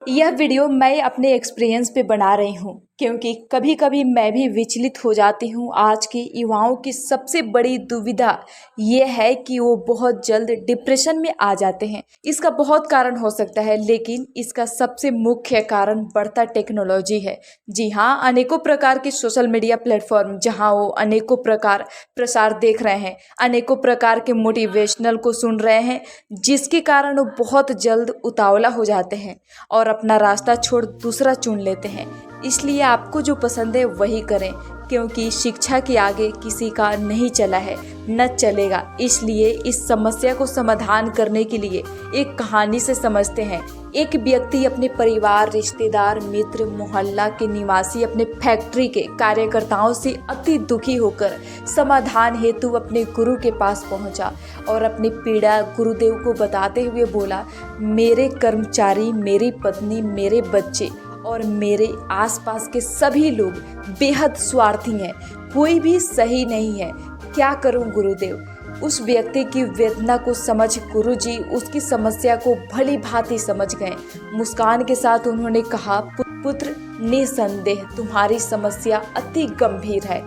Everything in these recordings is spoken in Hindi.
यह वीडियो मैं अपने एक्सपीरियंस पे बना रही हूँ क्योंकि कभी कभी मैं भी विचलित हो जाती हूँ। आज के युवाओं की सबसे बड़ी दुविधा ये है कि वो बहुत जल्द डिप्रेशन में आ जाते हैं। इसका बहुत कारण हो सकता है, लेकिन इसका सबसे मुख्य कारण बढ़ता टेक्नोलॉजी है। जी हाँ, अनेकों प्रकार के सोशल मीडिया प्लेटफॉर्म जहाँ वो अनेकों प्रकार प्रसार देख रहे हैं, अनेकों प्रकार के मोटिवेशनल को सुन रहे हैं, जिसके कारण वो बहुत जल्द उतावला हो जाते हैं और अपना रास्ता छोड़ दूसरा चुन लेते हैं। इसलिए आपको जो पसंद है वही करें, क्योंकि शिक्षा के आगे किसी का नहीं चला है न चलेगा। इसलिए इस समस्या को समाधान करने के लिए एक कहानी से समझते हैं। एक व्यक्ति अपने परिवार, रिश्तेदार, मित्र, मोहल्ला के निवासी, अपने फैक्ट्री के कार्यकर्ताओं से अति दुखी होकर समाधान हेतु अपने गुरु के पास पहुंचा और अपनी पीड़ा गुरुदेव को बताते हुए बोला, मेरे कर्मचारी, मेरी पत्नी, मेरे बच्चे और मेरे आसपास के सभी लोग बेहद स्वार्थी हैं, कोई भी सही नहीं है, क्या करूं गुरुदेव। उस व्यक्ति की वेदना को समझ गुरुजी उसकी समस्या को भली भांति समझ गए। मुस्कान के साथ उन्होंने कहा, पुत्र, निसंदेह तुम्हारी समस्या अति गंभीर है,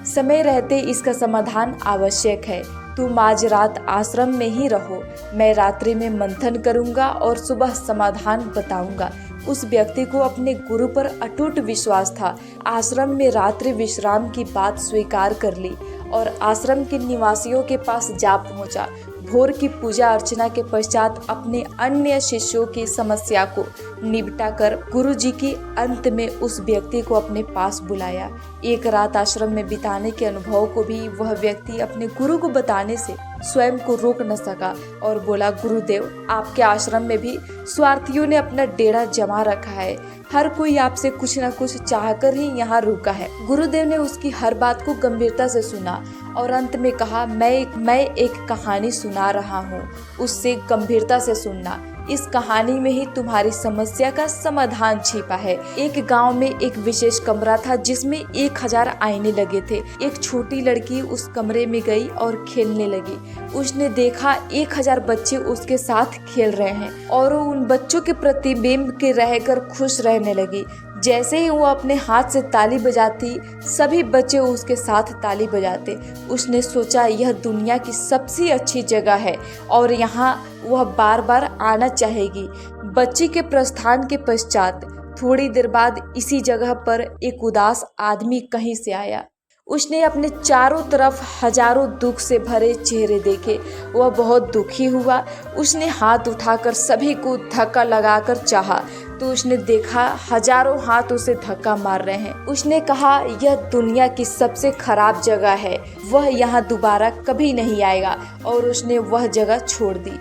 समय रहते इसका समाधान आवश्यक है। तुम आज रात आश्रम में ही रहो, मैं रात्रि में मंथन करूंगा और सुबह समाधान बताऊंगा। उस व्यक्ति को अपने गुरु पर अटूट विश्वास था। आश्रम में रात्रि विश्राम की बात स्वीकार कर ली और आश्रम के निवासियों के पास जा पहुंचा। भोर की पूजा अर्चना के पश्चात अपने अन्य शिष्यों की समस्या को निपटा कर गुरुजी के अंत में उस व्यक्ति को अपने पास बुलाया। एक रात आश्रम में बिताने के अनुभव को भी वह व्यक्ति अपने गुरु को बताने से स्वयं को रोक न सका और बोला, गुरुदेव, आपके आश्रम में भी स्वार्थियों ने अपना डेरा जमा रखा है, हर कोई आपसे कुछ न कुछ चाहकर ही यहाँ रुका है। गुरुदेव ने उसकी हर बात को गंभीरता से सुना और अंत में कहा, मैं एक कहानी सुना रहा हूँ, उससे गंभीरता से सुनना। इस कहानी में ही तुम्हारी समस्या का समाधान छिपा है। एक गांव में एक विशेष कमरा था जिसमें 1000 आईने लगे थे। एक छोटी लड़की उस कमरे में गई और खेलने लगी। उसने देखा 1000 बच्चे उसके साथ खेल रहे हैं और वो उन बच्चों के प्रतिबिंब के रहकर खुश रहने लगी। जैसे ही वो अपने हाथ से ताली बजाती, सभी बच्चे उसके साथ ताली बजाते। उसने सोचा, यह दुनिया की सबसे अच्छी जगह है और यहाँ वह बार बार आना चाहेगी। बच्ची के प्रस्थान के पश्चात थोड़ी देर बाद इसी जगह पर एक उदास आदमी कहीं से आया। उसने अपने चारों तरफ हजारों दुख से भरे चेहरे देखे। वह बहुत दुखी हुआ। उसने हाथ उठाकर सभी को धक्का लगाकर चाहा तो उसने देखा हजारों हाथ उसे धक्का मार रहे हैं। उसने कहा, यह दुनिया की सबसे खराब जगह है, वह यहाँ दोबारा कभी नहीं आएगा और उसने वह जगह छोड़ दी।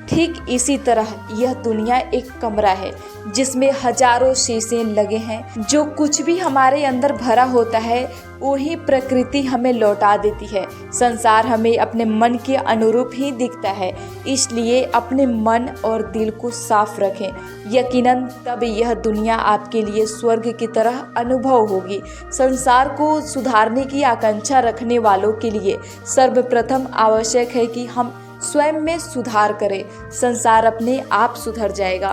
ठीक इसी तरह यह दुनिया एक कमरा है जिसमें हजारों शीशे लगे हैं। जो कुछ भी हमारे अंदर भरा होता है वही प्रकृति हमें लौटा देती है। संसार हमें अपने मन के अनुरूप ही दिखता है, इसलिए अपने मन और दिल को साफ रखें। यकीनन तब यह दुनिया आपके लिए स्वर्ग की तरह अनुभव होगी। संसार को सुधारने की आकांक्षा रखने वालों के लिए सर्वप्रथम आवश्यक है कि हम स्वयं में सुधार करें। संसार अपने आप सुधर जाएगा।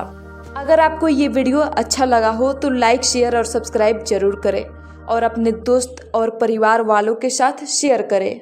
अगर आपको ये वीडियो अच्छा लगा हो तो लाइक, शेयर और सब्सक्राइब जरूर करें और अपने दोस्त और परिवार वालों के साथ शेयर करें।